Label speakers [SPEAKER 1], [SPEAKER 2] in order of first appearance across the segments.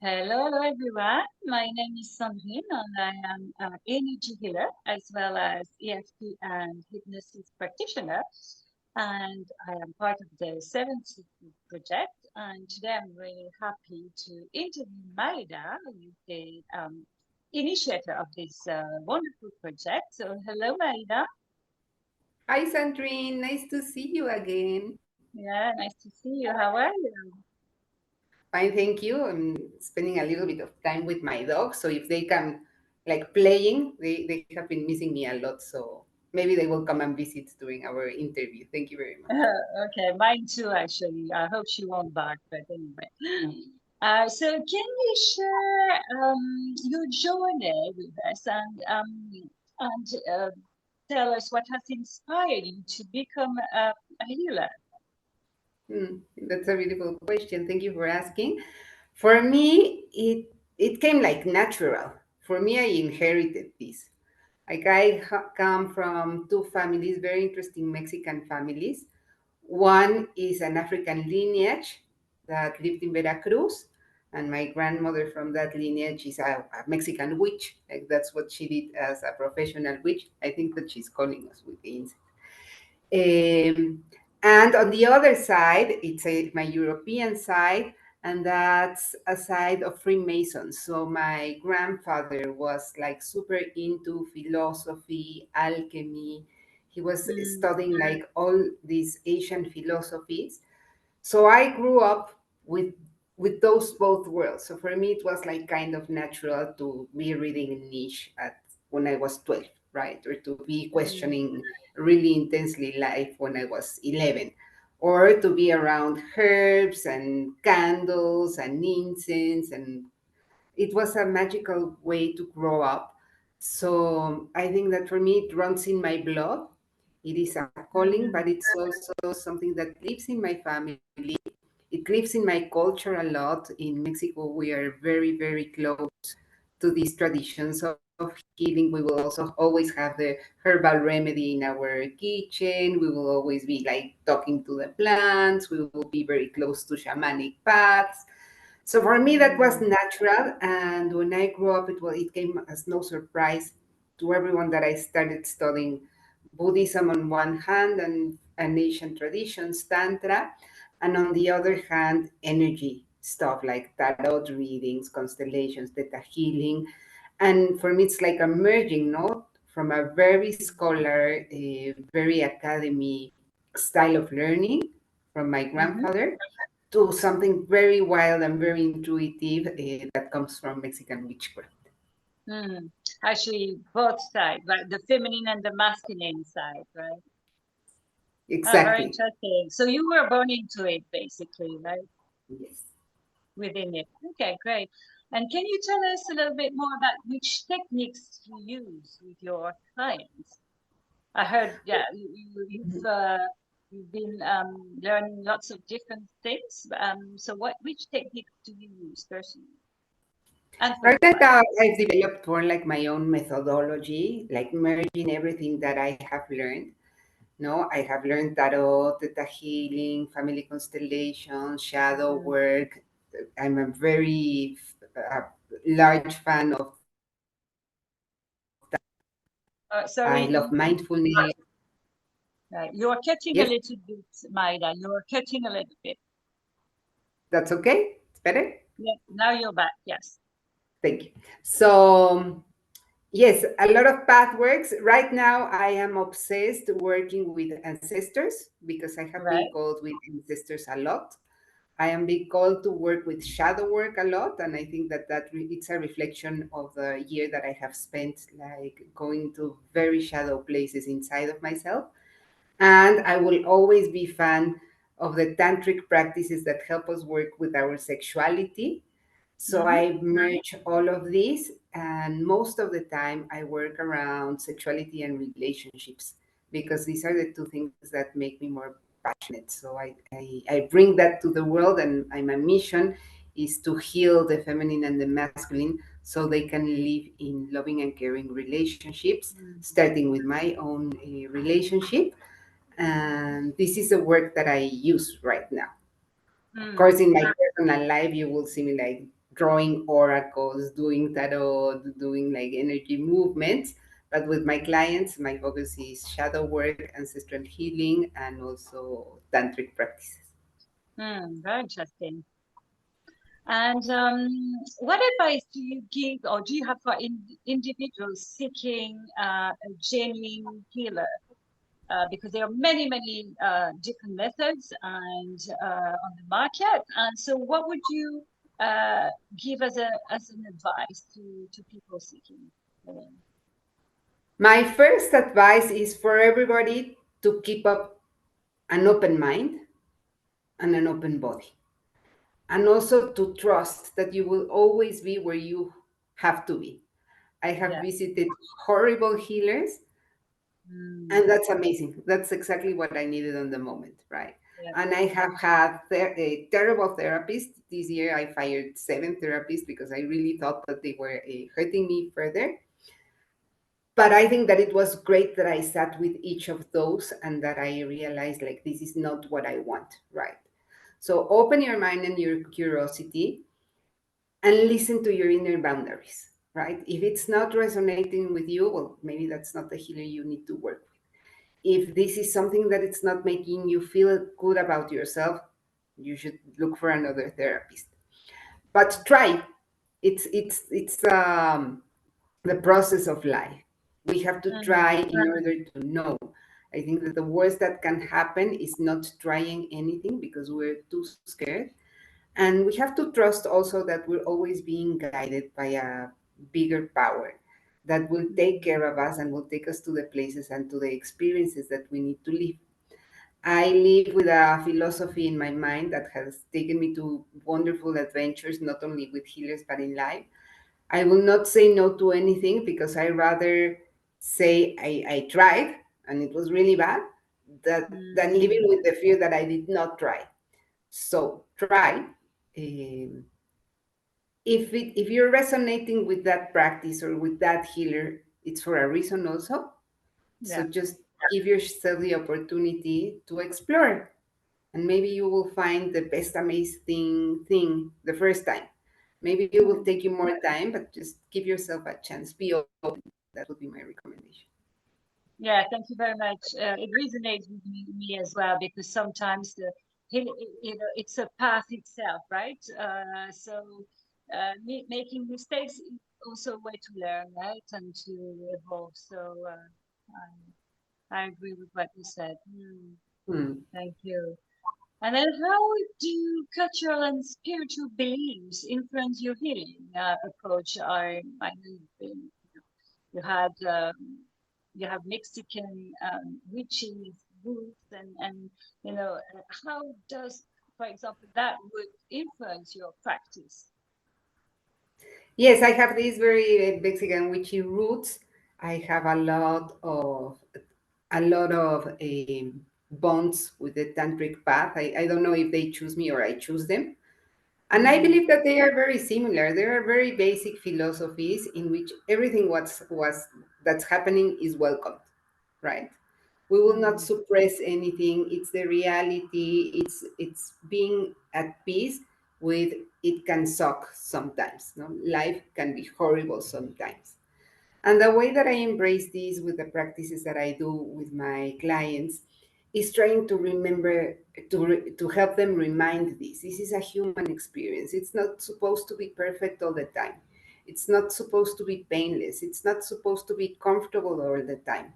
[SPEAKER 1] Hello, everyone. My name is Sandrine, and I am an energy healer as well as EFT and hypnosis practitioner. And I am part of the 7 project. And today I'm really happy to interview Mayda, who is the initiator of this wonderful project. So, hello, Mayda.
[SPEAKER 2] Hi, Sandrine. Nice to see you again.
[SPEAKER 1] Yeah, nice to see you. How are you?
[SPEAKER 2] Fine, thank you. I'm spending a little bit of time with my dog, so if they can, like playing, they have been missing me a lot. So maybe they will come and visit during our interview. Thank you very much.
[SPEAKER 1] Okay, mine too, actually. I hope she won't bark, but anyway. So can you share your journey with us and tell us what has inspired you to become a healer?
[SPEAKER 2] That's a beautiful question. Thank you for asking. For me, it came like natural. For me, I inherited this. Like come from two families, very interesting Mexican families. One is an African lineage that lived in Veracruz, and my grandmother from that lineage is a Mexican witch. Like that's what she did as a professional witch. I think that she's calling us with the insect. And on the other side, it's my European side, and that's a side of Freemasons. So my grandfather was like super into philosophy, alchemy. He was
[SPEAKER 1] Mm,
[SPEAKER 2] studying like all these Asian philosophies. So I grew up with those both worlds. So for me, it was like kind of natural to be reading niche at when I was 12, right? Or to be
[SPEAKER 1] mm,
[SPEAKER 2] questioning really intensely life when I was 11, or to be around herbs and candles and incense, and it was a magical way to grow up. So I think that for me, it runs in my blood. It is a calling, but
[SPEAKER 1] mm,
[SPEAKER 2] it's also something that lives in my family. It lives in my culture a lot. In Mexico, we are very, very close to these traditions of healing. We will also always have the herbal remedy in our kitchen. We will always be like talking to the plants. We will be very close to shamanic paths. So for me, that was
[SPEAKER 1] mm,
[SPEAKER 2] natural. And when I grew up, it came as no surprise to everyone that I started studying Buddhism on one hand and Asian traditions, Tantra, and on the other hand, energy stuff like tarot readings, constellations, theta healing. And for me, it's like a merging, no? From a very scholar, very academy style of learning from my
[SPEAKER 1] mhm,
[SPEAKER 2] grandfather to something very wild and very intuitive that comes from Mexican witchcraft.
[SPEAKER 1] mm. Actually, both sides, right? The feminine and the masculine side, right? Oh, very
[SPEAKER 2] Exactly.
[SPEAKER 1] interesting. So you were born into it, basically, right?
[SPEAKER 2] Yes.
[SPEAKER 1] Within it. Okay, great. And can you tell us a little bit more about which techniques you use with your clients? I heard, yeah, you've been learning lots of different things. So which techniques do you use personally and for
[SPEAKER 2] I
[SPEAKER 1] your
[SPEAKER 2] think
[SPEAKER 1] clients?
[SPEAKER 2] I've developed more like my own methodology, like merging everything that I have learned. No, I have learned tarot, theta healing, family constellations, shadow
[SPEAKER 1] Mm.
[SPEAKER 2] work. I'm a very large fan of I
[SPEAKER 1] Sorry,
[SPEAKER 2] love mindfulness.
[SPEAKER 1] you're cutting a
[SPEAKER 2] Yes,
[SPEAKER 1] little bit, Maida. You're cutting a little bit.
[SPEAKER 2] that's okay. It's better.
[SPEAKER 1] Yeah, now you're back. Yes.
[SPEAKER 2] Thank you. So yes, a lot of path works. Right now, I am obsessed working with ancestors because I have been
[SPEAKER 1] Right.
[SPEAKER 2] called with ancestors a lot. I am being called to work with shadow work a lot, and I think that it's a reflection of the year that I have spent like going to very shadow places inside of myself. And I will always be fan of the tantric practices that help us work with our sexuality. So
[SPEAKER 1] Mm-hmm.
[SPEAKER 2] I merge all of these, and most of the time I work around sexuality and relationships because these are the two things that make me more passionate. So I bring that to the world, and my mission is to heal the feminine and the masculine so they can live in loving and caring relationships, starting with my own relationship. And this is the work that I use right now. Of
[SPEAKER 1] Mm.
[SPEAKER 2] course, in my personal life, you will see me like drawing oracles, doing tarot, doing like energy movements. But with my clients, my focus is shadow work, ancestral healing, and also tantric practices.
[SPEAKER 1] Mm. Very interesting. And what advice do you give, or do you have for individuals seeking a genuine healer? Because there are many, many different methods and on the market. And so, what would you uh, give as an advice to people seeking? healing?
[SPEAKER 2] My first advice is for everybody to keep up an open mind and an open body, and also to trust that you will always be where you have to be. I have
[SPEAKER 1] Yeah.
[SPEAKER 2] visited horrible healers,
[SPEAKER 1] Mm,
[SPEAKER 2] and that's amazing. That's exactly what I needed on the moment, right?
[SPEAKER 1] yeah.
[SPEAKER 2] And I have had a terrible therapist. This year I fired 7 therapists because I really thought that they were hurting me further. But I think that it was great that I sat with each of those and that I realized like this is not what I want, right? So open your mind and your curiosity and listen to your inner boundaries, right? If it's not resonating with you, well, maybe that's not the healer you need to work with. If this is something that it's not making you feel good about yourself, you should look for another therapist. But try. It's the process of life. We have to try
[SPEAKER 1] Mm,
[SPEAKER 2] in order to know. I think that the worst that can happen is not trying anything because we're too scared. And we have to trust also that we're always being guided by a bigger power that will take
[SPEAKER 1] mm,
[SPEAKER 2] care of us and will take us to the places and to the experiences that we need to live. I live with a philosophy in my mind that has taken me to wonderful adventures, not only with healers, but in life. I will not say no to anything because I rather say I tried and it was really bad than living
[SPEAKER 1] mm,
[SPEAKER 2] with the fear that I did not try. So try. Um, if you're resonating with that practice or with that healer, it's for a reason also. So
[SPEAKER 1] yeah.
[SPEAKER 2] just give yourself the opportunity to explore, and maybe you will find the best amazing thing the first time. Maybe it will
[SPEAKER 1] Mm.
[SPEAKER 2] take you more time, but just give yourself a chance. Be open. That would be my recommendation.
[SPEAKER 1] Yeah, thank you very much. It resonates with me as well because sometimes it's a path itself, right? Making mistakes is also a way to learn, right, and to evolve. So I agree with what you said. Mm,
[SPEAKER 2] Hmm.
[SPEAKER 1] thank you. And then, how do cultural and spiritual beliefs influence your healing approach? I know you had you have Mexican witches, roots, and how does, for example, that would influence your practice?
[SPEAKER 2] Yes, I have these very Mexican witchy roots. I have a lot of bonds with the tantric path. I don't know if they choose me or I choose them. And I
[SPEAKER 1] Mm,
[SPEAKER 2] believe that they are very similar. There are very basic philosophies in which everything was that's happening is welcomed, right? We will not
[SPEAKER 1] mm,
[SPEAKER 2] suppress anything. It's the reality. It's being at peace with it can suck sometimes. No? Life can be horrible sometimes. And the way that I embrace this with the practices that I do with my clients is trying to remember to help them remind this. This is a human experience. It's not supposed to be perfect all the time. It's not supposed to be painless. It's not supposed to be comfortable all the time.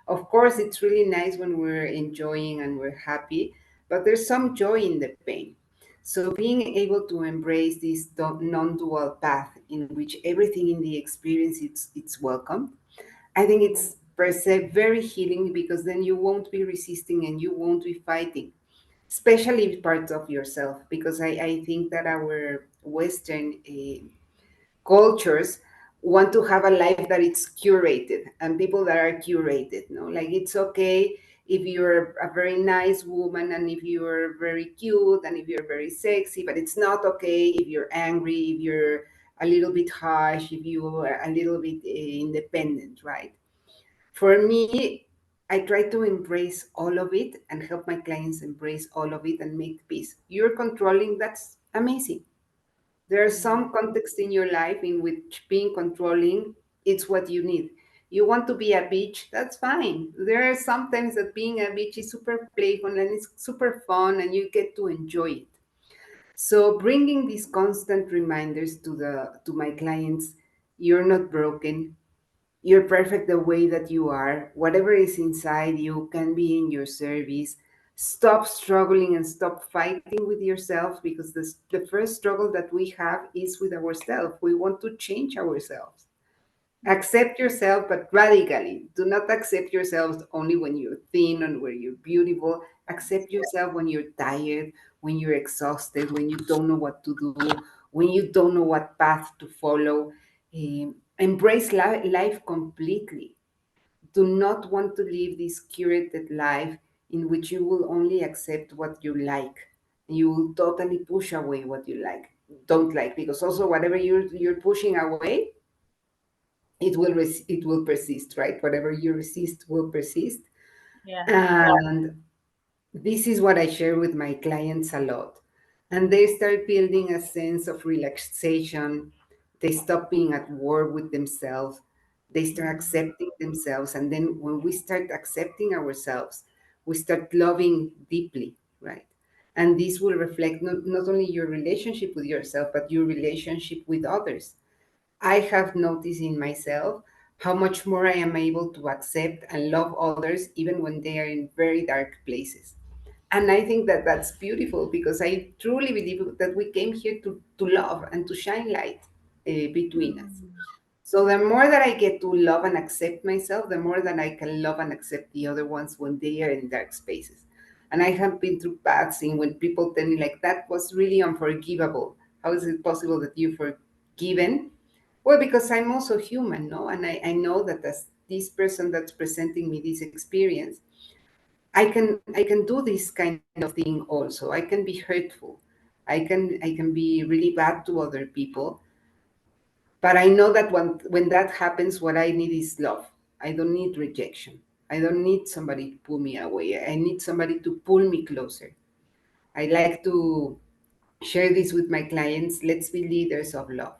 [SPEAKER 2] Of course, it's really nice when we're enjoying and we're happy, but there's some joy in the pain. So, being able to embrace this non dual path in which everything in the experience it's welcome, I think it's per se very healing because then you won't be resisting and you won't be fighting, especially parts of yourself. Because I think that our Western cultures want to have a life that it's curated and people that are curated, no, like it's okay if you're a very nice woman and if you're very cute and if you're very sexy, but it's not okay if you're angry, if you're a little bit harsh, if you are a little bit independent, right? For me, I try to embrace all of it and help my clients embrace all of it and make peace. You're controlling, that's amazing. There are
[SPEAKER 1] Mm.
[SPEAKER 2] some contexts in your life in which being controlling, it's what you need. You want to be a bitch, that's fine. There are sometimes that being a bitch is super playful and it's super fun and you get to enjoy it. So bringing these constant reminders to my clients, you're not broken, you're perfect the way that you are. Whatever is inside you can be in your service. Stop struggling and stop fighting with yourself, because the first struggle that we have is with ourselves. We want to change ourselves.
[SPEAKER 1] Mm.
[SPEAKER 2] Accept yourself, but radically. Do not accept yourselves only when you're thin and when you're beautiful. Accept yourself when you're tired, when you're exhausted, when you don't know what to do, when you don't know what path to follow. Embrace life completely. Do not want to live this curated life in which you will only accept what you like. You will totally push away what you don't like, because also whatever you're pushing away, it will persist, right? Whatever you resist will persist.
[SPEAKER 1] Yeah.
[SPEAKER 2] And this is what I share with my clients a lot. And they start building a sense of relaxation. They stop being at war with themselves. They start
[SPEAKER 1] Mm.
[SPEAKER 2] accepting themselves. And then when we start accepting ourselves, we start loving deeply, right? And this will reflect not only your relationship with yourself, but your relationship with others. I have noticed in myself how much more I am able to accept and love others even when they are in very dark places. And I think that that's beautiful, because I truly believe that we came here to love and to shine light between us.
[SPEAKER 1] Mm.
[SPEAKER 2] So the more that I get to love and accept myself, the more that I can love and accept the other ones when they are in dark spaces. And I have been through paths in when people tell me like that was really unforgivable. How is it possible that you forgiven? Well, because I'm also human, no? And I know that as this person that's presenting me this experience, I can do this kind of thing also. I can be hurtful. I can be really bad to other people. But I know that when that happens, what I need is love. I don't need rejection. I don't need somebody to pull me away. I need somebody to pull me closer. I like to share this with my clients. Let's be leaders of love.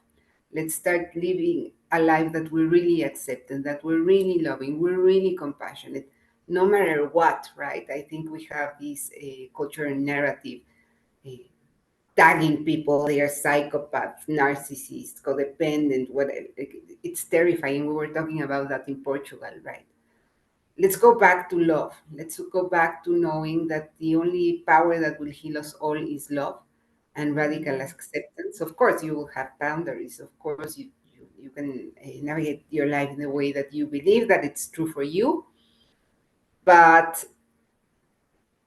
[SPEAKER 2] Let's start living a life that we really accept and that we're really loving, we're really compassionate, no matter what, right? I think we have this cultural narrative uh, tagging people, they are psychopaths, narcissists, codependent, whatever. It's terrifying. We were talking about that in Portugal, right? Let's go back to love. Let's go back to knowing that the only power that will heal us all is love and radical
[SPEAKER 1] Mm.
[SPEAKER 2] acceptance. Of course, you will have boundaries. Of course, you can navigate your life in the way that you believe that it's true for you. But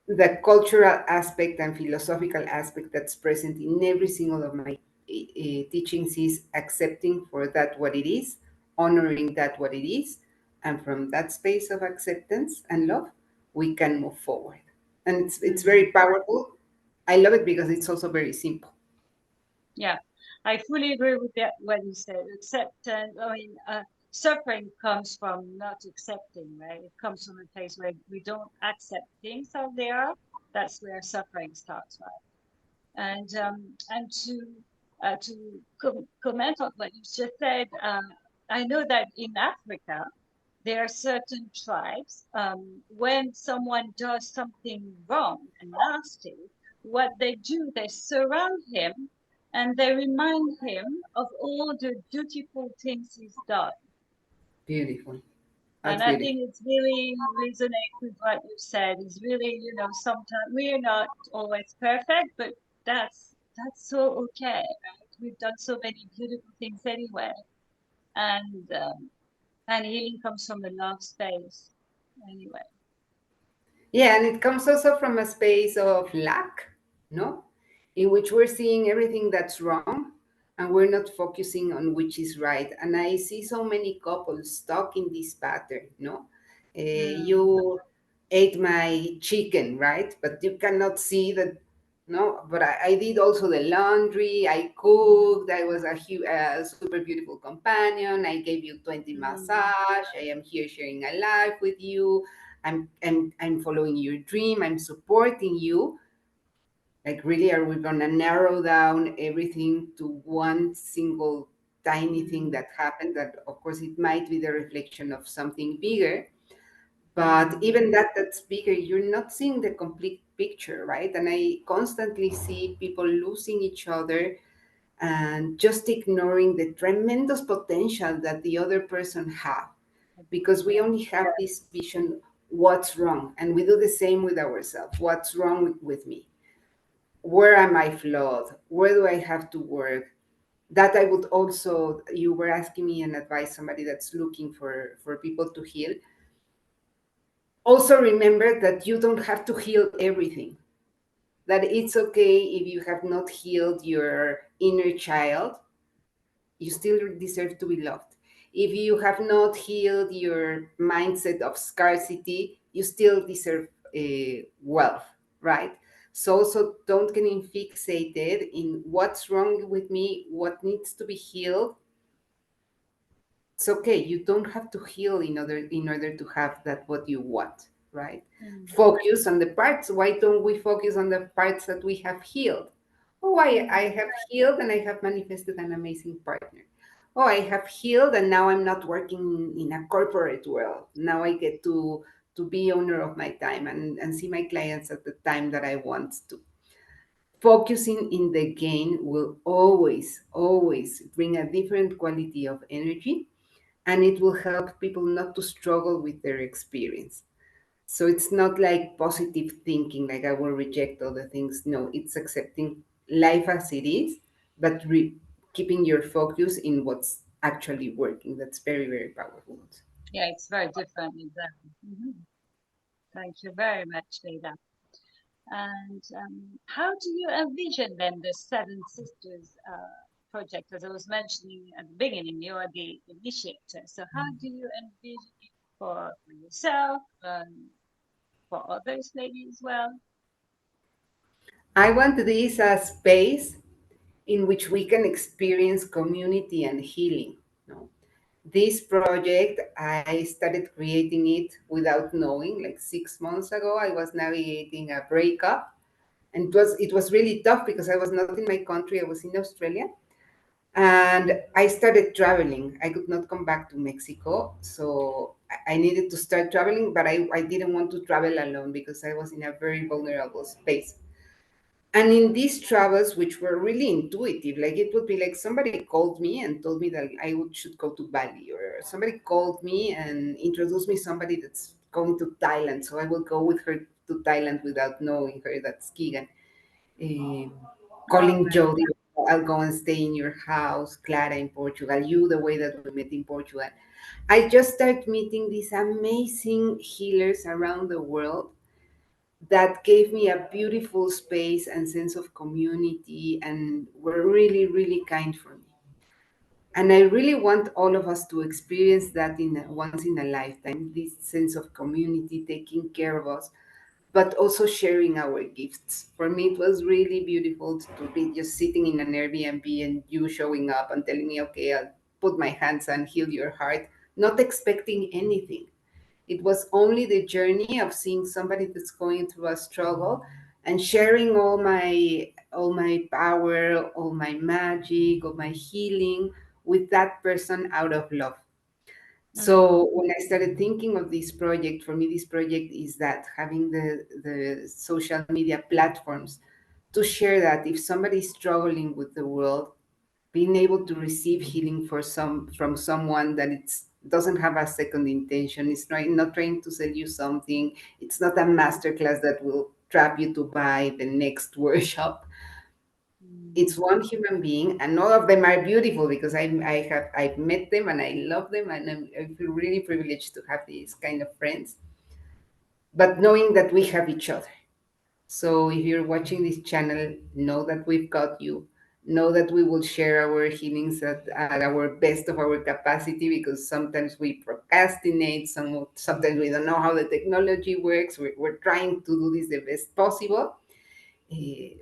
[SPEAKER 2] the cultural aspect and philosophical aspect that's present in every single of my teachings is accepting for that what it is, honoring that what it is, and from that space of acceptance and love, we can move forward. And it's
[SPEAKER 1] Mm.
[SPEAKER 2] very powerful. I love it because it's also very simple.
[SPEAKER 1] Yeah, I fully agree with that. What you said, acceptance. I mean, suffering comes from not accepting, right? It comes from a place where we don't accept things how they are. That's where suffering starts, right? And to comment on what you just said, I know that in Africa there are certain tribes. When someone does something wrong and nasty, what they do, they surround him and they remind him of all the dutiful things he's done.
[SPEAKER 2] Beautiful.
[SPEAKER 1] And
[SPEAKER 2] That's
[SPEAKER 1] I
[SPEAKER 2] beautiful.
[SPEAKER 1] think it's really resonate with what you said. It's really, sometimes we're not always perfect, but that's so okay, right? We've done so many beautiful things anyway, and healing comes from the love space anyway.
[SPEAKER 2] Yeah, and it comes also from a space of lack, no? In which we're seeing everything that's wrong and we're not focusing on which is right. And I see so many couples stuck in this pattern, no?
[SPEAKER 1] Mm,
[SPEAKER 2] You ate my chicken, right? But you cannot see that, no? But I did also the laundry, I cooked, I was a super beautiful companion, I gave you 20
[SPEAKER 1] mm,
[SPEAKER 2] massage, I am here sharing a life with you, I'm following your dream, I'm supporting you. Like, really, are we gonna narrow down everything to one single tiny thing
[SPEAKER 1] Mm,
[SPEAKER 2] that happened? That, of course, it might be the reflection of something bigger, but
[SPEAKER 1] mm,
[SPEAKER 2] even that's bigger, you're not seeing the complete picture, right? And I constantly see people losing each other and just ignoring the tremendous potential that the other person have, because we
[SPEAKER 1] yeah.
[SPEAKER 2] only have this vision, what's wrong, and we do the same with ourselves. What's wrong with me? Where am I flawed? Where do I have to work? That I would also, you were asking me and advise somebody that's looking for people to heal. Also remember that you don't have to heal everything. That it's okay if you have not healed your inner child, you still deserve to be loved. If you have not healed your mindset of scarcity, you still deserve wealth, right? So don't get fixated in what's wrong with me, what needs to be healed. It's okay, you don't have to heal in order to have that what you want, right?
[SPEAKER 1] Mm,
[SPEAKER 2] Focus on the parts. Why don't we focus on the parts that we have healed? Oh, I
[SPEAKER 1] mm,
[SPEAKER 2] have healed and I have manifested an amazing partner. Oh, I have healed and now I'm not working in a corporate world. Now I get to be owner of my time and see my clients at the time that I want to. Focusing in the gain will always bring a different quality of energy, and it will help people not to struggle with their experience. So it's not like positive thinking, like I will reject all the things. No, it's accepting life as it is, but keeping your focus in what's actually working. That's very, very powerful.
[SPEAKER 1] yeah, it's very different, exactly. Thank you very much, Mayda. And how do you envision then the Seven Sisters project? As I was mentioning at the beginning, you are the initiator. So how do you envision it for yourself and for others maybe as well?
[SPEAKER 2] I want this as space in which we can experience community and healing. No? This project, I started creating it without knowing. Like 6 months ago, I was navigating a breakup, and it was really tough because I was not in my country. I was in Australia, and I started traveling. I could not come back to Mexico, so I needed to start traveling, but I didn't want to travel alone because I was in a very vulnerable space. And in these travels, which were really intuitive, like it would be like somebody called me and told me that should go to Bali, or somebody called me and introduced me somebody that's going to Thailand, so I will go with her to Thailand without knowing her. That's Keegan. Um,
[SPEAKER 1] Oh,
[SPEAKER 2] Calling Jody, I'll go and stay in your house. Clara in Portugal, you the way that we met in Portugal. I just start meeting these amazing healers around the world that gave me a beautiful space and sense of community and were really, really kind for me. And I really want all of us to experience that once in a lifetime, this sense of community taking care of us, but also sharing our gifts. For me, it was really beautiful to be just sitting in an Airbnb and you showing up and telling me, okay, I'll put my hands and heal your heart, not expecting anything. It was only the journey of seeing somebody that's going through a struggle and sharing all my power, all my magic, all my healing with that person out of love.
[SPEAKER 1] mm,
[SPEAKER 2] So when I started thinking of this project, for me, this project is that having the social media platforms to share that if somebody is struggling with the world, being able to receive healing from someone that it's doesn't have a second intention, it's not trying to sell you something, it's not a masterclass that will trap you to buy the next workshop. It's
[SPEAKER 1] mm,
[SPEAKER 2] one human being, and all of them are beautiful because I've met them and I love them, and I feel really privileged to have these kind of friends, but knowing that we have each other. So if you're watching this channel, know that we've got you. Know that we will share our healings at our best of our capacity, because sometimes we procrastinate, sometimes we don't know how the technology works. We're trying to do this the best possible. Eh,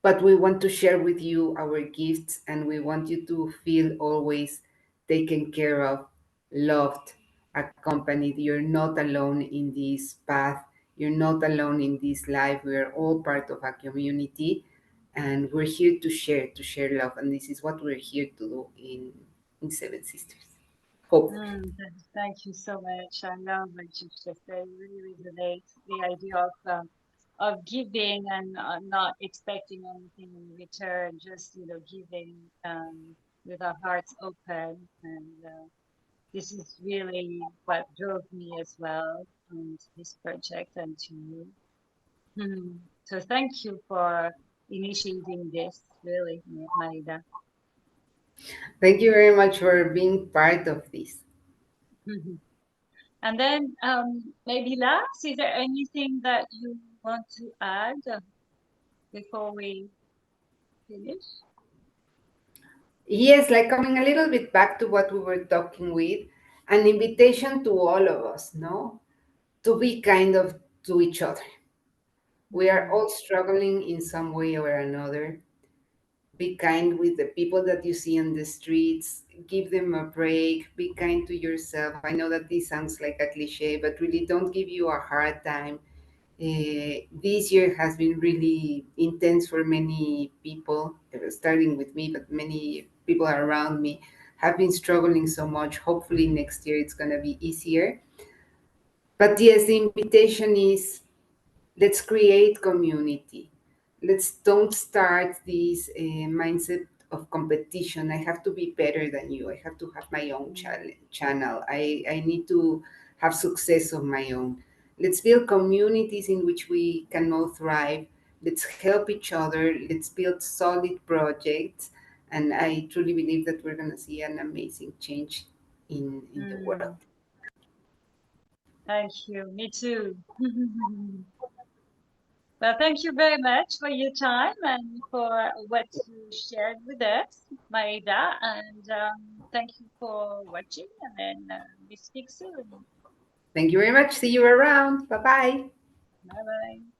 [SPEAKER 2] but we want to share with you our gifts, and we want you to feel always taken care of, loved, accompanied. You're not alone in this path. You're not alone in this life. We are all part of a community, and we're here to share love. And this is what we're here to do in Seven Sisters. Hopefully.
[SPEAKER 1] Thank you so much. I love what you just said. It really resonates the idea of giving and not expecting anything in return. Just giving with our hearts open, and this is really what drove me as well to this project and to you. So thank you for initiating this. Really, Mayda.
[SPEAKER 2] Thank you very much for being part of this.
[SPEAKER 1] And then maybe last, is there anything that you want to add before we finish?
[SPEAKER 2] Yes, like coming a little bit back to what we were talking with, an invitation to all of us, no? To be kind of to each other. We are
[SPEAKER 1] Mm,
[SPEAKER 2] all struggling in some way or another. Be kind with the people that you see on the streets. Give them a break. Be kind to yourself. I know that this sounds like a cliche, but really don't give you a hard time. This year has been really intense for many people, starting with me, but many people around me have been struggling so much. Hopefully, next year it's going to be easier. But yes, the invitation is, let's create community. Let's don't start this mindset of competition. I have to be better than you. I have to have my own
[SPEAKER 1] mm,
[SPEAKER 2] channel. I need to have success of my own. Let's build communities in which we can all thrive. Let's help each other. Let's build solid projects. And I truly believe that we're going to see an amazing change in the world.
[SPEAKER 1] mm. Thank you. Me too. Well, thank you very much for your time and for what you shared with us, Maida. And thank you for watching. And then we speak soon.
[SPEAKER 2] Thank you very much. See you around. Bye bye.
[SPEAKER 1] Bye bye.